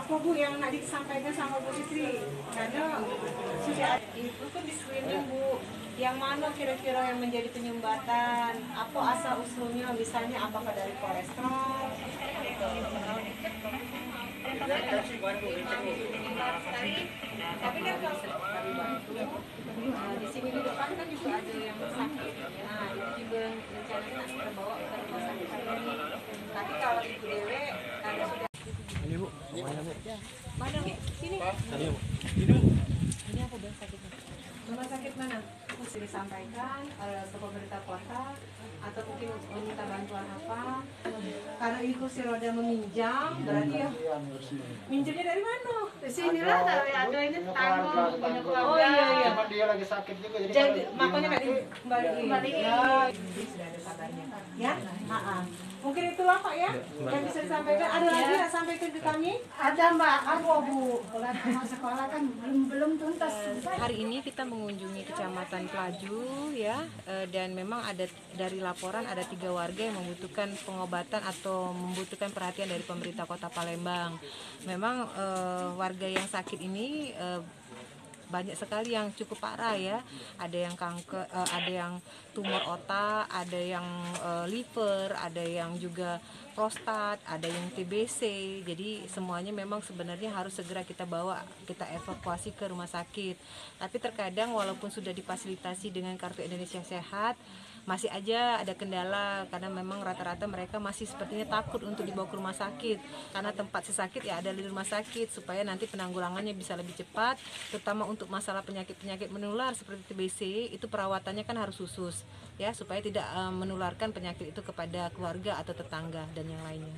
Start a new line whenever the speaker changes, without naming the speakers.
Apa Bu yang nak disampaikan sama Bu Siti? Karena sudah itu kan di screening Bu, yang mana kira-kira yang menjadi penyumbatan, apa asal usulnya, misalnya apakah dari kolesterol? Tapi kan kalau di sini di depan kan juga ada yang sakit. Nah itu juga rencananya nak kita bawa ke rumah sakit ini. Tapi kalau Ibu Dewe karena sudah
Ini Bu, mana Bu?
mana Bu? Sini.
Tadi Bu. Ini Bu.
Ini apa Bu sakitnya? Rumah sakit mana? Mesti disampaikan ke pemerintah kota atau mungkin meminta bantuan apa? Karena ini kursi roda meminjam, berarti ya minjemnya dari mana?
Di sinilah ada ini tanggung punya keluarga.
Oh iya iya.
Cuman dia lagi sakit juga
Jadi makanya nggak dikembaliin.
Kembaliin.
Ya, jadi sudah ada kabarnya. Ya, mungkin itulah Pak ya yang bisa disampaikan. Ada lagi yang sampaikan ke kami?
Ada Mbak, apa Bu? Kalau anak sekolah kan belum tuntas.
Hari ini kita mengunjungi Kecamatan Pelaju ya, dan memang ada dari laporan ada 3 warga yang membutuhkan pengobatan atau membutuhkan perhatian dari pemerintah Kota Palembang. Memang warga yang sakit ini banyak sekali yang cukup parah ya, ada yang kanker, ada yang tumor otak, ada yang liver, ada yang juga prostat, ada yang TBC. Jadi semuanya memang sebenarnya harus segera kita bawa, kita evakuasi ke rumah sakit. Tapi terkadang walaupun sudah difasilitasi dengan Kartu Indonesia Sehat, masih aja ada kendala karena memang rata-rata mereka masih sepertinya takut untuk dibawa ke rumah sakit karena tempat sesakit ya ada di rumah sakit supaya nanti penanggulangannya bisa lebih cepat, terutama untuk masalah penyakit-penyakit menular seperti TBC itu perawatannya kan harus khusus ya supaya tidak menularkan penyakit itu kepada keluarga atau tetangga dan yang lainnya.